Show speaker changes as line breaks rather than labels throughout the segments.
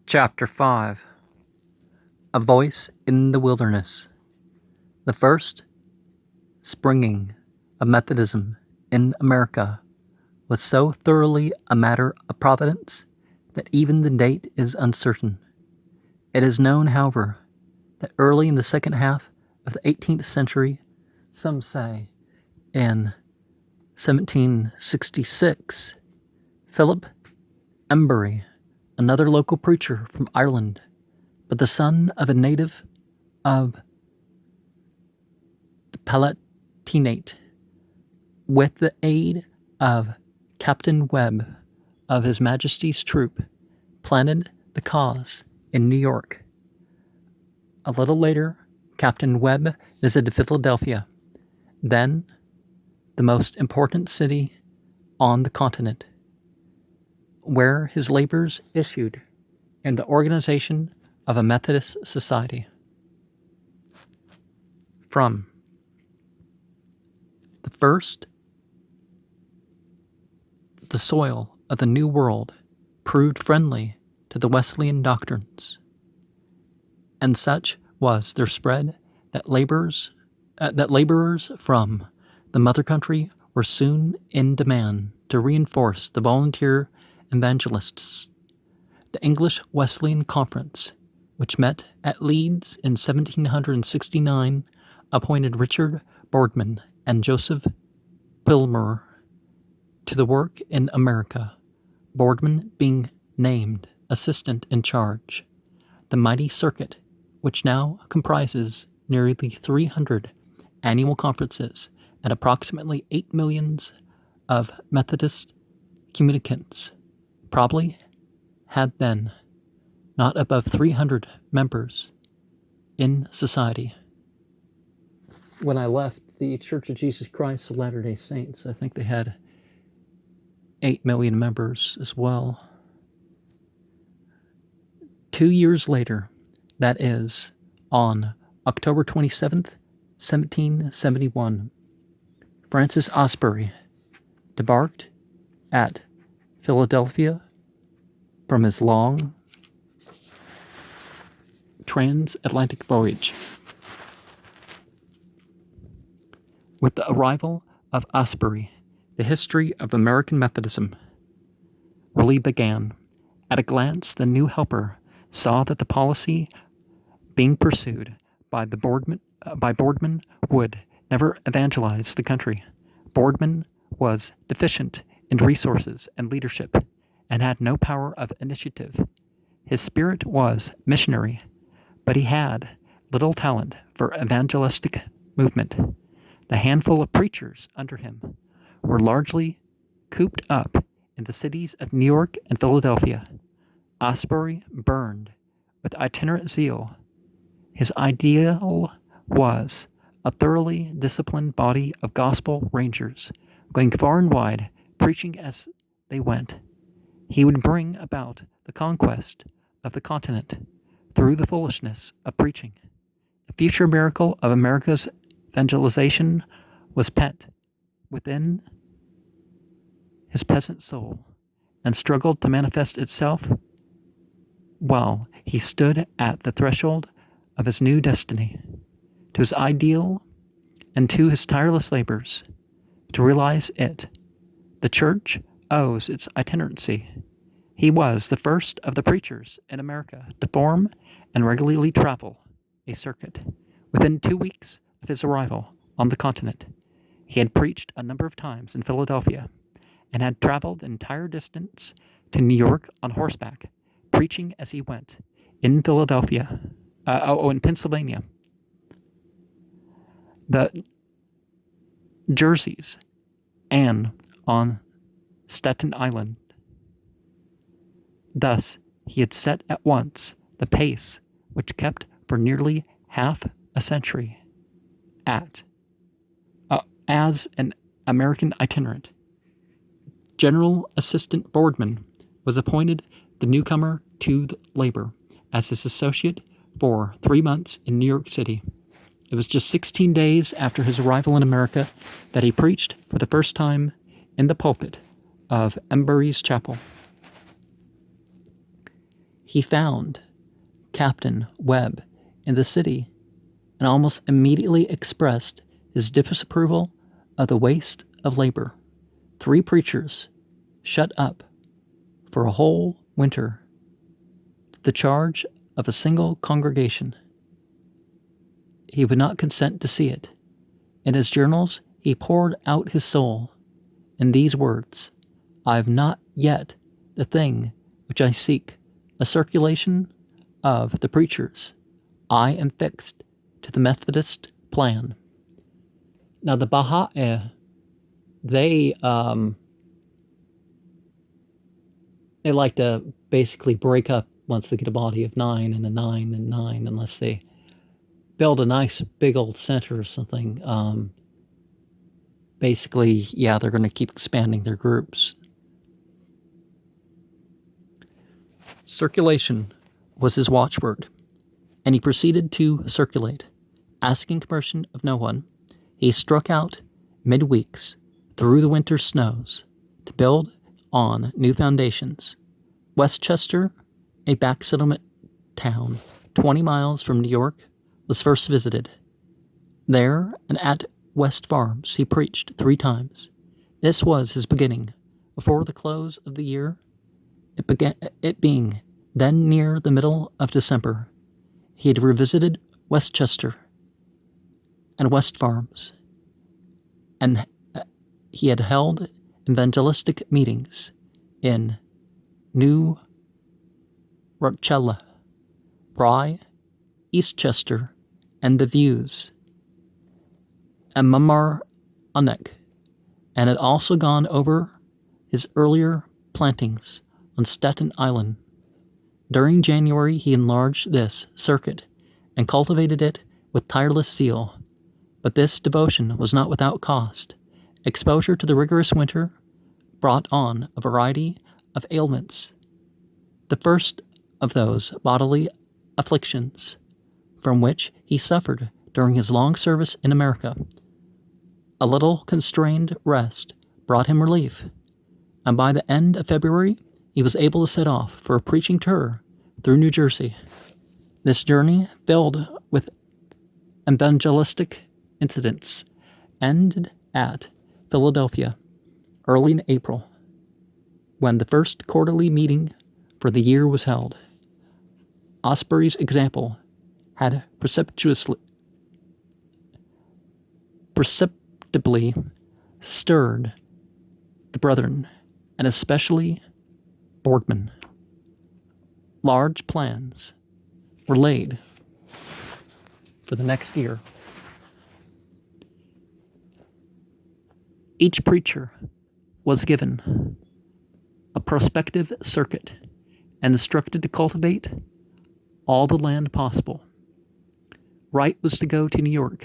Chapter 5. A Voice in the Wilderness. The first springing of Methodism in America was so thoroughly a matter of providence that even the date is uncertain. It is known, however, that early in the second half of the 18th century, some say in 1766, Philip Asbury, another local preacher from Ireland, but the son of a native of the Palatinate, with the aid of Captain Webb of His Majesty's troop, planted the cause in New York. A little later, Captain Webb visited Philadelphia, then the most important city on the continent, where his labors issued in the organization of a Methodist society. From the first, the soil of the New World proved friendly to the Wesleyan doctrines, and such was their spread that laborers from the mother country were soon in demand to reinforce the volunteer evangelists. The English Wesleyan Conference, which met at Leeds in 1769, appointed Richard Boardman and Joseph Pilmer to the work in America, Boardman being named assistant in charge. The mighty circuit, which now comprises nearly 300 annual conferences and approximately 8 millions of Methodist communicants, probably had then not above 300 members in society. When I left the Church of Jesus Christ of Latter-day Saints, I think they had 8 million members as well. 2 years later, that is, on October 27th, 1771, Francis Asbury debarked at Philadelphia from his long transatlantic voyage. With the arrival of Asbury, the history of American Methodism really began. At a glance, the new helper saw that the policy being pursued by Boardman would never evangelize the country. Boardman was deficient in resources and leadership, and had no power of initiative. His spirit was missionary, but he had little talent for evangelistic movement. The handful of preachers under him were largely cooped up in the cities of New York and Philadelphia. Asbury burned with itinerant zeal. His ideal was a thoroughly disciplined body of gospel rangers, going far and wide, preaching as they went. He would bring about the conquest of the continent through the foolishness of preaching. The future miracle of America's evangelization was pent within his peasant soul and struggled to manifest itself while he stood at the threshold of his new destiny. To his ideal and to his tireless labors to realize it, the church owes its itinerancy. He was the first of the preachers in America to form and regularly travel a circuit. Within 2 weeks of his arrival on the continent, he had preached a number of times in Philadelphia and had traveled the entire distance to New York on horseback, preaching as he went in in Pennsylvania, the Jerseys, and on Staten Island. Thus, he had set at once the pace which kept for nearly half a century as an American itinerant. General Assistant Boardman was appointed the newcomer to the labor as his associate for 3 months in New York City. It was just 16 days after his arrival in America that he preached for the first time in the pulpit of Asbury's chapel. he found Captain Webb in the city and almost immediately expressed his disapproval of the waste of labor. 3 preachers shut up for a whole winter to the charge of a single congregation. He would not consent to see it. In his journals, he poured out his soul in these words: I have not yet the thing which I seek, a circulation of the preachers. I am fixed to the Methodist plan. Now the Baha'i, they like to basically break up once they get a body of 9 and a 9 and 9, unless they build a nice big old center or something. Basically, yeah, they're going to keep expanding their groups. Circulation was his watchword, and he proceeded to circulate. Asking permission of no one, he struck out midweeks through the winter snows to build on new foundations. Westchester, a back settlement town 20 miles from New York, was first visited. There and at West Farms he preached 3 times. This was his beginning. Before the close of the year, it being then near the middle of December, he had revisited Westchester and West Farms, and he had held evangelistic meetings in New Rochelle, Rye, Eastchester, and the Views, and Mamaroneck, and had also gone over his earlier plantings on Staten Island. During January, he enlarged this circuit and cultivated it with tireless zeal. But this devotion was not without cost. Exposure to the rigorous winter brought on a variety of ailments. The first of those bodily afflictions from which he suffered during his long service in America. A little constrained rest brought him relief, and by the end of February, he was able to set off for a preaching tour through New Jersey. This journey, filled with evangelistic incidents, ended at Philadelphia early in April, when the first quarterly meeting for the year was held. Asbury's example had perceptibly stirred the brethren, and especially Boardman. Large plans were laid for the next year. Each preacher was given a prospective circuit and instructed to cultivate all the land possible. Wright was to go to New York.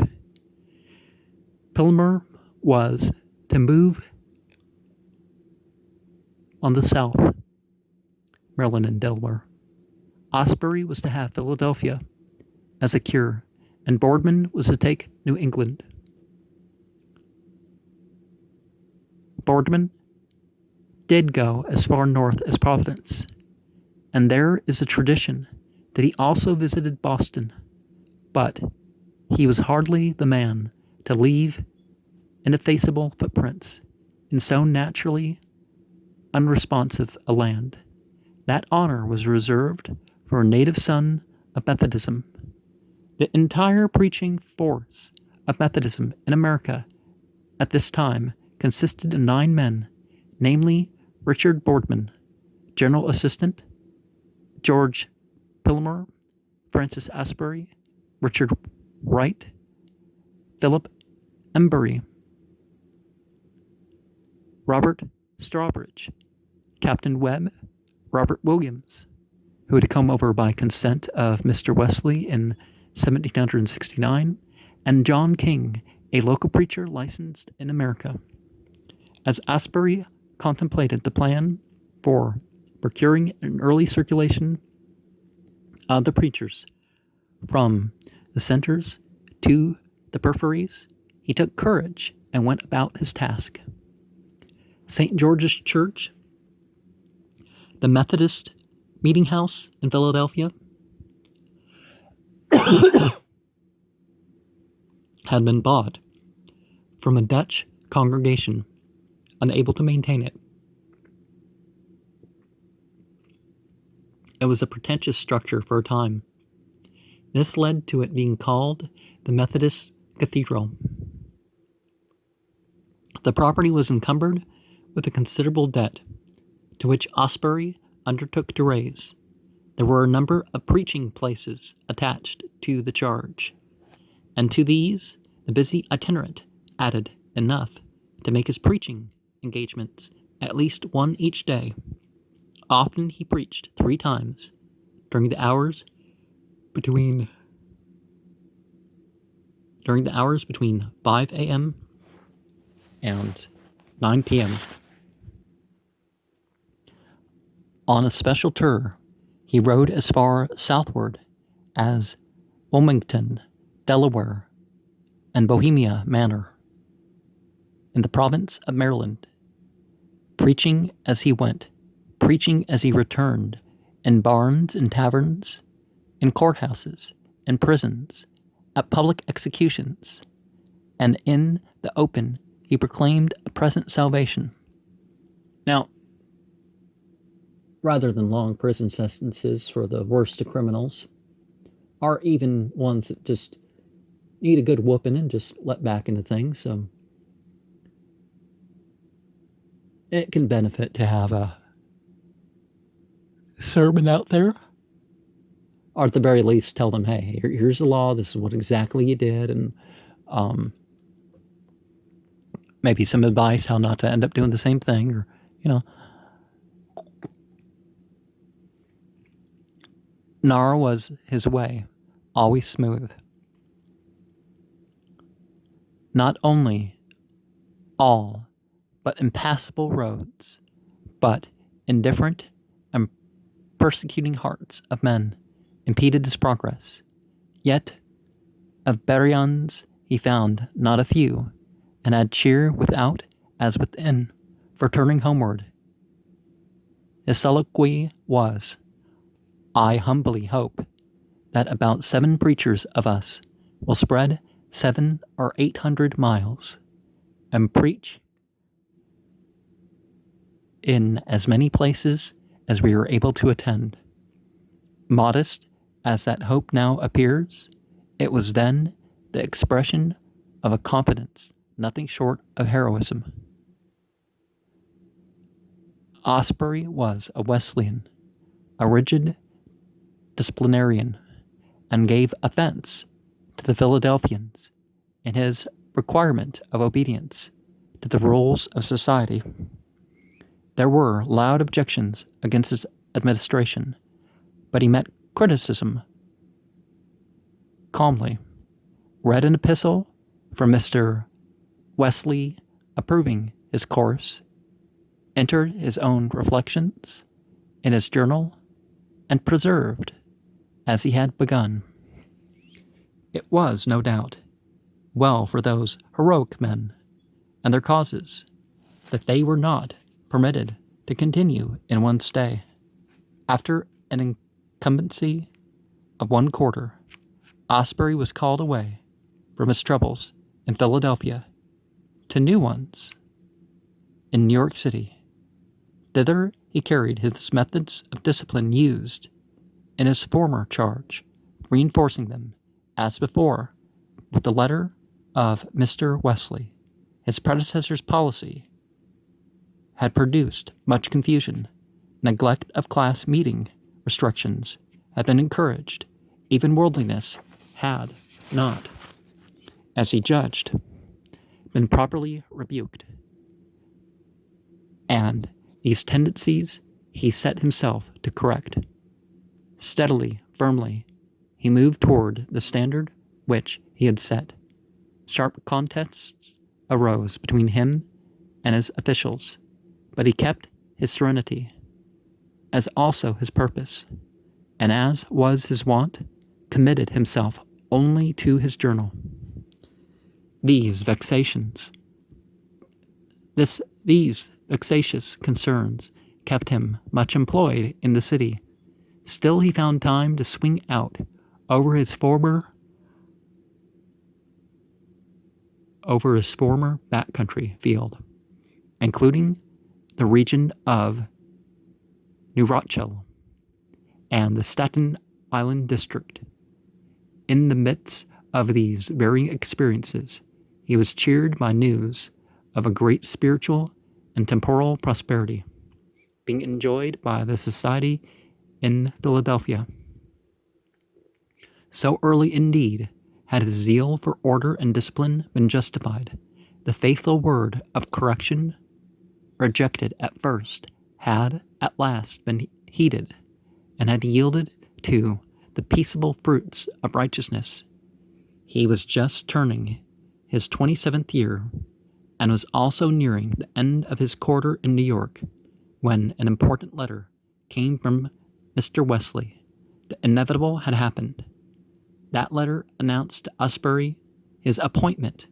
Pilmer was to move on the south, Maryland and Delaware. Asbury was to have Philadelphia as a cure, and Boardman was to take New England. Boardman did go as far north as Providence, and there is a tradition that he also visited Boston, but he was hardly the man to leave ineffaceable footprints in so naturally unresponsive a land. That honor was reserved for a native son of Methodism. The entire preaching force of Methodism in America at this time consisted of 9 men, namely Richard Boardman, General Assistant, George Pilmer, Francis Asbury, Richard Wright, Philip Embury, Robert Strawbridge, Captain Webb, Robert Williams, who had come over by consent of Mr. Wesley in 1769, and John King, a local preacher licensed in America. As Asbury contemplated the plan for procuring an early circulation of the preachers from the centers to the peripheries, he took courage and went about his task. St. George's Church, the Methodist meeting house in Philadelphia had been bought from a Dutch congregation unable to maintain it. It was a pretentious structure for a time. This led to it being called the Methodist Cathedral. The property was encumbered with a considerable debt, to which Asbury undertook to raise. There were a number of preaching places attached to the charge, and to these the busy itinerant added enough to make his preaching engagements at least one each day. Often he preached 3 times during the hours between 5 a.m. and 9 p.m. On a special tour, he rode as far southward as Wilmington, Delaware, and Bohemia Manor in the province of Maryland, preaching as he went, preaching as he returned, in barns and taverns, in courthouses and prisons, at public executions, and in the open he proclaimed a present salvation. Now, rather than long prison sentences for the worst of criminals, or even ones that just need a good whooping and just let back into things, so it can benefit to have a sermon out there, or at the very least tell them, hey, here's the law, this is what exactly you did, and maybe some advice how not to end up doing the same thing, or, Nor was his way always smooth. Not only all but impassable roads, but indifferent and persecuting hearts of men impeded his progress. Yet of barons he found not a few, and had cheer without as within for turning homeward. His soliloquy was, I humbly hope that about 7 preachers of us will spread 700 or 800 miles and preach in as many places as we are able to attend. Modest as that hope now appears, it was then the expression of a confidence nothing short of heroism. Asbury was a Wesleyan, a rigid disciplinarian, and gave offense to the Philadelphians in his requirement of obedience to the rules of society. There were loud objections against his administration, but he met criticism calmly, read an epistle from Mr. Wesley approving his course, entered his own reflections in his journal, and preserved as he had begun. It was, no doubt, well for those heroic men and their causes that they were not permitted to continue in one stay. After an incumbency of 1 quarter, Asbury was called away from his troubles in Philadelphia to new ones in New York City. Thither he carried his methods of discipline used in his former charge, reinforcing them, as before, with the letter of Mr. Wesley. His predecessor's policy had produced much confusion. Neglect of class meeting restrictions had been encouraged. Even worldliness had not, as he judged, been properly rebuked. And these tendencies he set himself to correct. Steadily, firmly, he moved toward the standard which he had set. Sharp contests arose between him and his officials, but he kept his serenity, as also his purpose, and as was his wont, committed himself only to his journal. These vexatious concerns kept him much employed in the city, Still, he found time to swing out over his former backcountry field, including the region of New Rochelle and the Staten Island district. In the midst of these varying experiences, he was cheered by news of a great spiritual and temporal prosperity being enjoyed by the society in Philadelphia. So early indeed had his zeal for order and discipline been justified. The faithful word of correction, rejected at first, had at last been heeded, and had yielded to the peaceable fruits of righteousness. He was just turning his 27th year, and was also nearing the end of his quarter in New York, when an important letter came from Mr. Wesley. The inevitable had happened. That letter announced to Asbury his appointment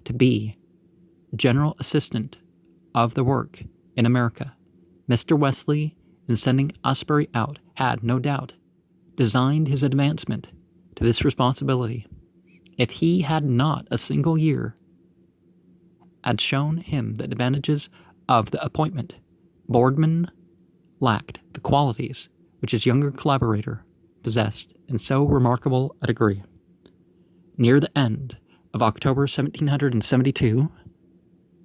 to be general assistant of the work in America. Mr. Wesley, in sending Asbury out, had, no doubt, designed his advancement to this responsibility. If he had not a single year had shown him the advantages of the appointment, Boardman lacked the qualities which his younger collaborator possessed in so remarkable a degree. Near the end of October 1772,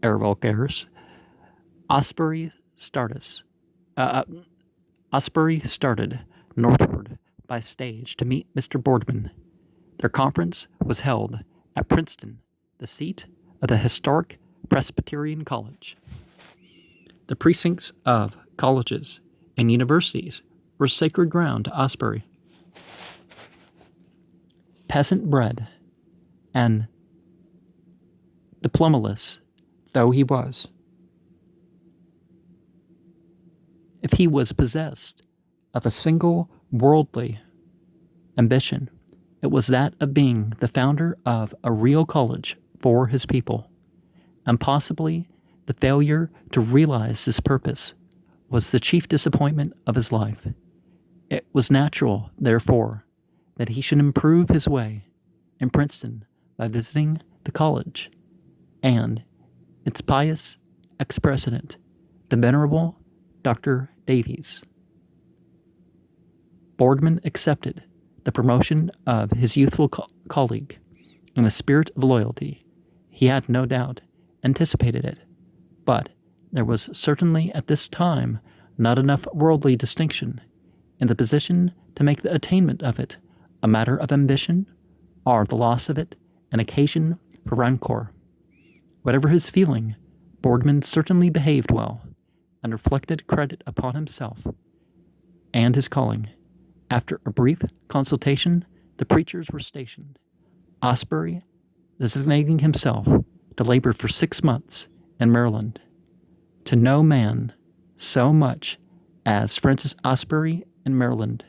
Vulgaris, Asbury started northward by stage to meet Mr. Boardman. Their conference was held at Princeton, the seat of the historic Presbyterian College. The precincts of colleges and universities were sacred ground to Asbury. Peasant bred and diplomoless though he was, if he was possessed of a single worldly ambition, it was that of being the founder of a real college for his people, and possibly the failure to realize this purpose was the chief disappointment of his life. It was natural, therefore, that he should improve his way in Princeton by visiting the college and its pious ex-president, the venerable Dr. Davies. Boardman accepted the promotion of his youthful colleague in a spirit of loyalty. He had no doubt anticipated it, but there was certainly at this time not enough worldly distinction in the position to make the attainment of it a matter of ambition, or the loss of it an occasion for rancor. Whatever his feeling, Boardman certainly behaved well, and reflected credit upon himself and his calling. After a brief consultation, the preachers were stationed, Asbury designating himself to labor for 6 months in Maryland. To no man so much as Francis Asbury in Maryland,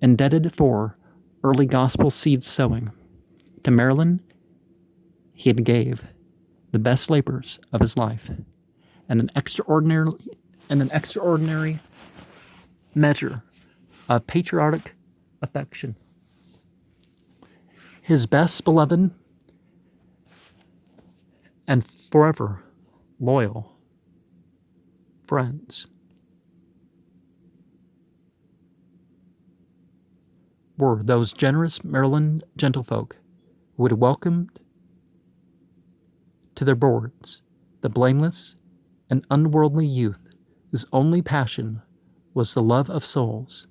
indebted for early gospel seed sowing. To Maryland he had gave the best labors of his life, and an extraordinary measure of patriotic affection. His best beloved and forever loyal friends were those generous Maryland gentlefolk who had welcomed to their boards the blameless and unworldly youth whose only passion was the love of souls.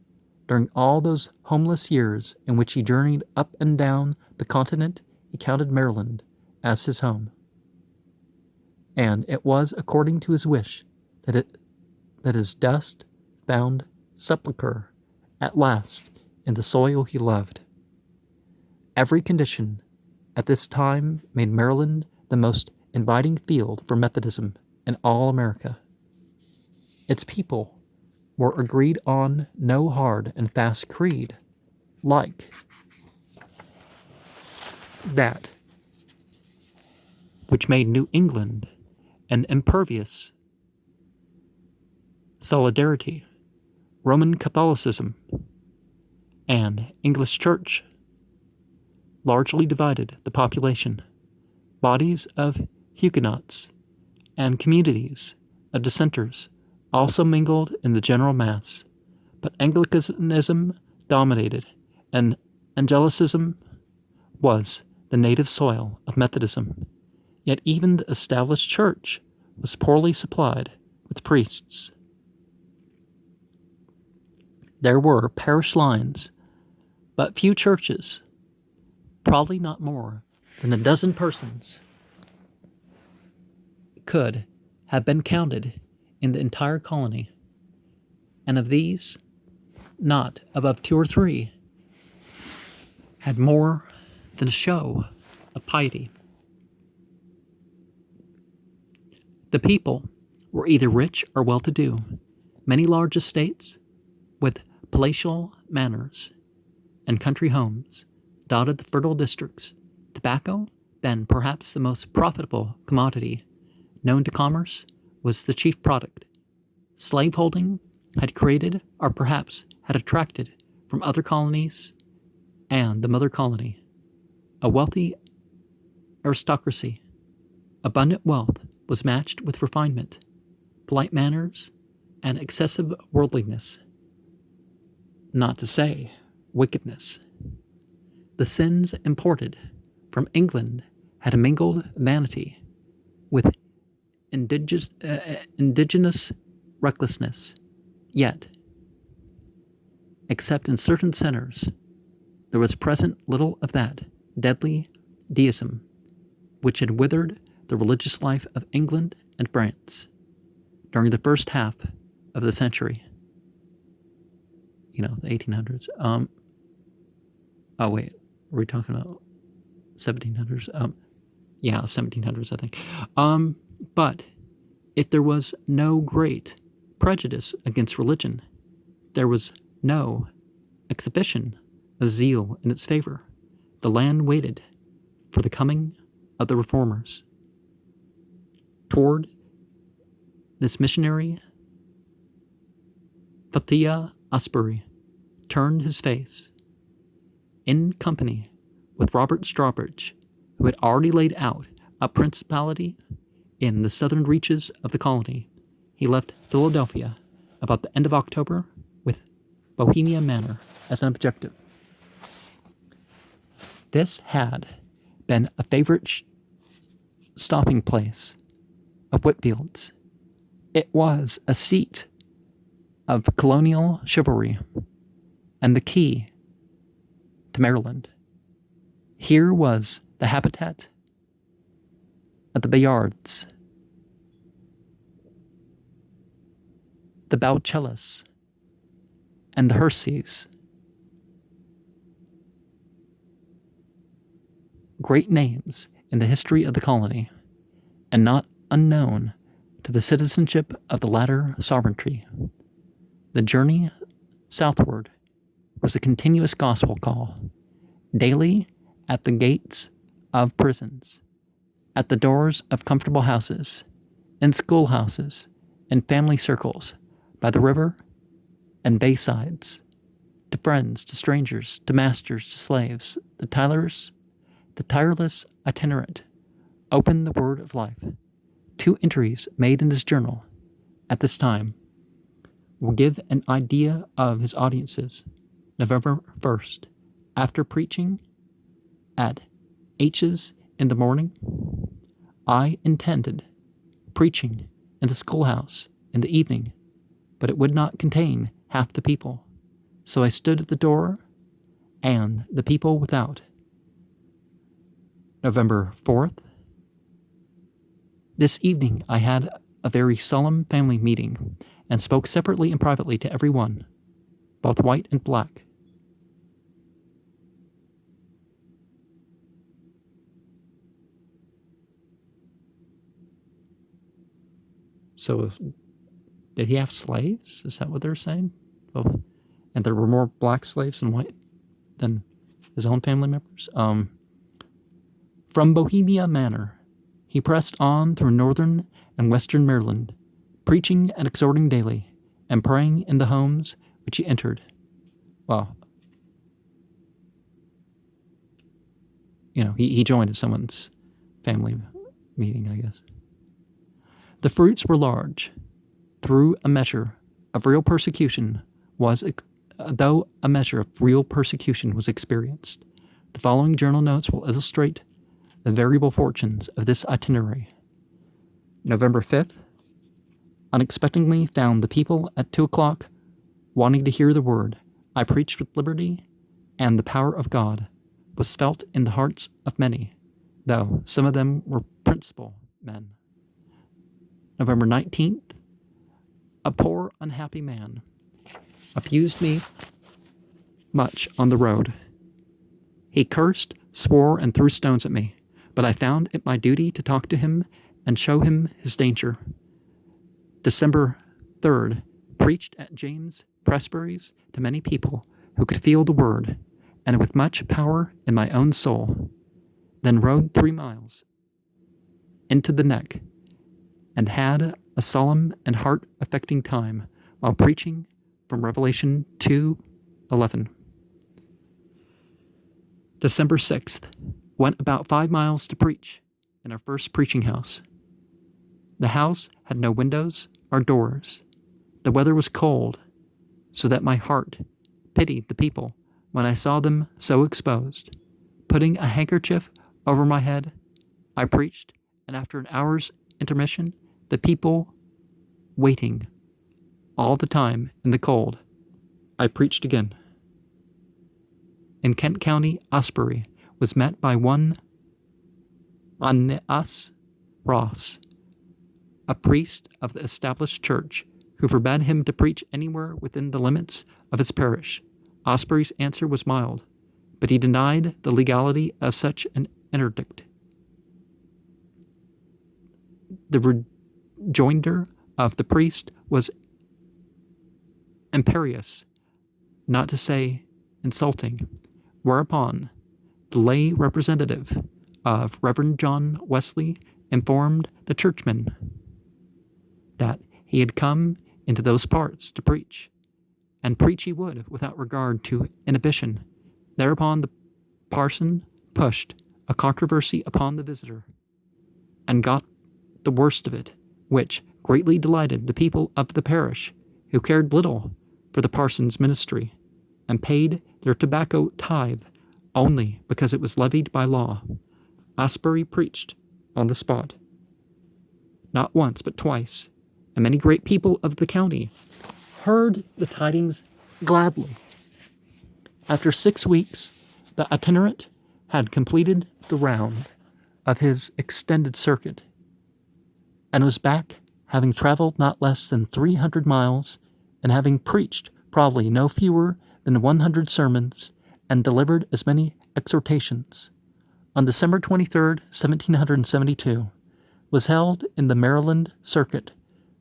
During all those homeless years in which he journeyed up and down the continent, he counted Maryland as his home. And it was according to his wish that his dust found sepulchre at last in the soil he loved. Every condition at this time made Maryland the most inviting field for Methodism in all America. Its people were agreed on no hard and fast creed like that which made New England an impervious solidarity Roman Catholicism and English Church largely divided the population. Bodies of Huguenots and communities of dissenters also mingled in the general mass, but Anglicanism dominated, and Anglicanism was the native soil of Methodism. Yet even the established church was poorly supplied with priests. There were parish lines, but few churches, probably not more than a dozen persons, could have been counted in the entire colony, and of these, not above 2 or 3 had more than a show of piety. The people were either rich or well-to-do. Many large estates with palatial manors and country homes dotted the fertile districts. Tobacco, then perhaps the most profitable commodity known to commerce, was the chief product. Slaveholding had created, or perhaps had attracted from other colonies and the mother colony, a wealthy aristocracy. Abundant wealth was matched with refinement, polite manners, and excessive worldliness, not to say wickedness. The sins imported from England had mingled vanity with indigenous recklessness. Yet, except in certain centers, there was present little of that deadly deism which had withered the religious life of England and France during the first half of the century. The 1800s. Oh wait, are we talking about 1700s? 1700s, I think. But if there was no great prejudice against religion, there was no exhibition of zeal in its favor. The land waited for the coming of the reformers. Toward this missionary, Fathia Asbury turned his face, in company with Robert Strawbridge, who had already laid out a principality in the southern reaches of the colony. He left Philadelphia about the end of October with Bohemia Manor as an objective. This had been a favorite stopping place of Whitfield's. It was a seat of colonial chivalry and the key to Maryland. Here was the habitat of the Bayards, the Boucellas, and the Herseys. Great names in the history of the colony, and not unknown to the citizenship of the latter sovereignty. The journey southward was a continuous gospel call, daily at the gates of prisons, at the doors of comfortable houses, in schoolhouses, in family circles, by the river and baysides, to friends, to strangers, to masters, to slaves, the tireless itinerant opened the word of life. 2 entries made in his journal at this time will give an idea of his audiences. November 1st, after preaching at H's in the morning, I intended preaching in the schoolhouse in the evening, but it would not contain half the people, so I stood at the door and the people without. November 4th, this evening I had a very solemn family meeting and spoke separately and privately to every one, both white and black. So, did he have slaves? Is that what they're saying? Oh, and there were more black slaves than his own family members? From Bohemia Manor, he pressed on through northern and western Maryland, preaching and exhorting daily, and praying in the homes which he entered. Well, he joined at someone's family meeting, I guess. The fruits were large. Though a measure of real persecution was experienced. The following journal notes will illustrate the variable fortunes of this itinerary. November 5th, unexpectedly found the people at 2 o'clock wanting to hear the word. I preached with liberty, and the power of God was felt in the hearts of many, though some of them were principal men. November 19th, a poor, unhappy man abused me much on the road. He cursed, swore, and threw stones at me, but I found it my duty to talk to him and show him his danger. December 3rd, preached at James Presbytery's to many people who could feel the word, and with much power in my own soul. Then rode 3 miles into the neck, and had a solemn and heart-affecting time while preaching from Revelation 2:11. December 6th, went about 5 miles to preach in our first preaching house. The house had no windows or doors. The weather was cold, so that my heart pitied the people when I saw them so exposed. Putting a handkerchief over my head, I preached, and after an hour's intermission, the people waiting all the time in the cold, I preached again. In Kent County, Asbury was met by one Horace, a priest of the established church, who forbade him to preach anywhere within the limits of his parish. Asbury's answer was mild, but he denied the legality of such an interdict. The rejoinder of the priest was imperious, not to say insulting, whereupon the lay representative of Reverend John Wesley informed the churchman that he had come into those parts to preach, and preach he would without regard to inhibition. Thereupon the parson pushed a controversy upon the visitor, and got the worst of it, which greatly delighted the people of the parish, who cared little for the parson's ministry, and paid their tobacco tithe only because it was levied by law. Asbury preached on the spot, not once but twice, and many great people of the county heard the tidings gladly. After 6 weeks, the itinerant had completed the round of his extended circuit, and was back, having traveled not less than 300 miles, and having preached probably no fewer than 100 sermons, and delivered as many exhortations. On December 23rd, 1772, was held in the Maryland Circuit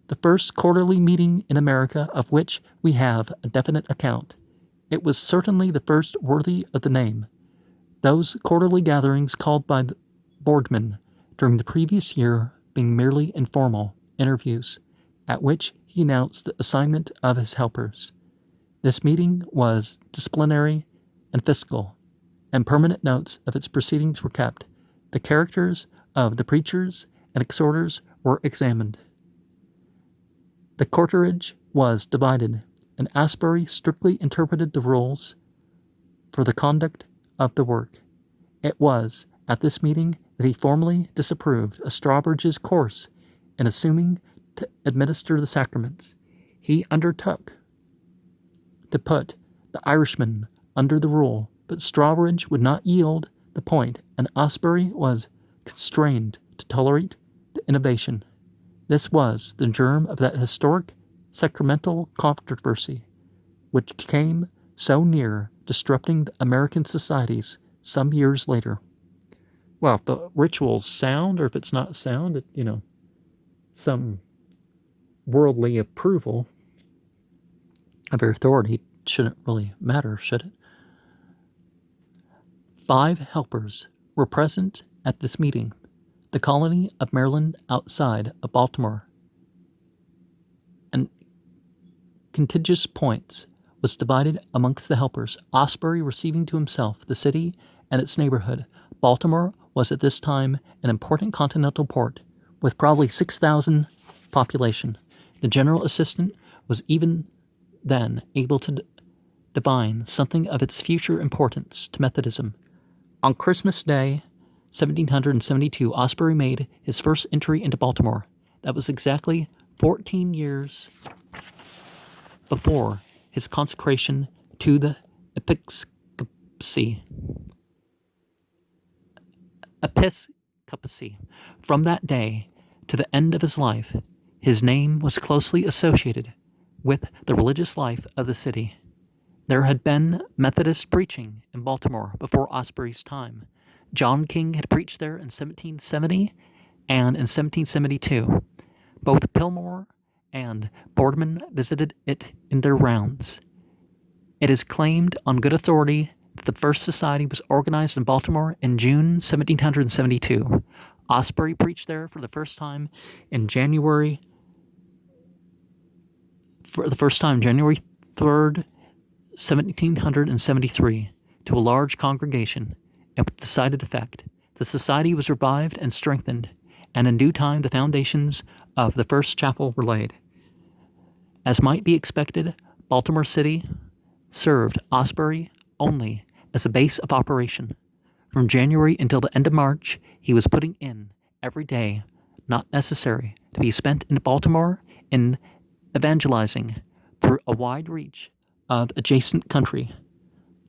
the first quarterly meeting in America of which we have a definite account. It was certainly the first worthy of the name. Those quarterly gatherings called by the boardman during the previous year being merely informal interviews, at which he announced the assignment of his helpers. This meeting was disciplinary and fiscal, and permanent notes of its proceedings were kept. The characters of the preachers and exhorters were examined. The corterage was divided, and Asbury strictly interpreted the rules for the conduct of the work. It was at this meeting that he formally disapproved of Strawbridge's course in assuming to administer the sacraments. He undertook to put the Irishman under the rule, but Strawbridge would not yield the point, and Asbury was constrained to tolerate the innovation. This was the germ of that historic sacramental controversy which came so near disrupting the American societies some years later. Well, if the ritual's sound, or if it's not sound, some worldly approval of your authority shouldn't really matter, should it? 5 helpers were present at this meeting. The colony of Maryland outside of Baltimore, and contiguous points was divided amongst the helpers, Asbury receiving to himself the city and its neighborhood. Baltimore was at this time an important continental port, with probably 6,000 population. The general assistant was even then able to divine something of its future importance to Methodism. On Christmas Day, 1772, Asbury made his first entry into Baltimore. That was exactly 14 years before his consecration to the episcopacy. From that day to the end of his life, his name was closely associated with the religious life of the city. There had been Methodist preaching in Baltimore before Asbury's time. John King had preached there in 1770 and in 1772. Both Pillmore and Boardman visited it in their rounds. It is claimed on good authority that the first society was organized in Baltimore in June 1772. Asbury preached there for the first time January 3rd, 1773, to a large congregation, and with decided effect. The society was revived and strengthened, and in due time the foundations of the first chapel were laid. As might be expected, Baltimore City served Asbury only as a base of operation. From January until the end of March, he was putting in every day not necessary to be spent in Baltimore in evangelizing through a wide reach of adjacent country.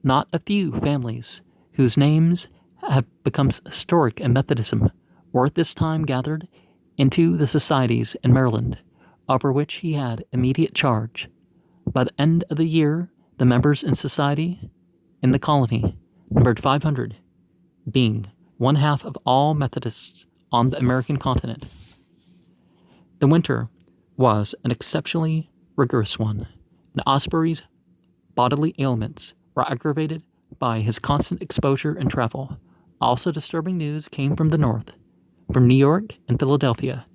Not a few families whose names have become historic in Methodism were at this time gathered into the societies in Maryland, over which he had immediate charge. By the end of the year, the members in society in the colony numbered 500, being one half of all Methodists on the American continent. The winter was an exceptionally rigorous one, and Asbury's bodily ailments were aggravated by his constant exposure and travel. Also disturbing news came from the north, from New York and Philadelphia.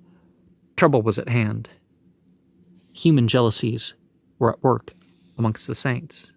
Trouble was at hand. Human jealousies were at work amongst the saints.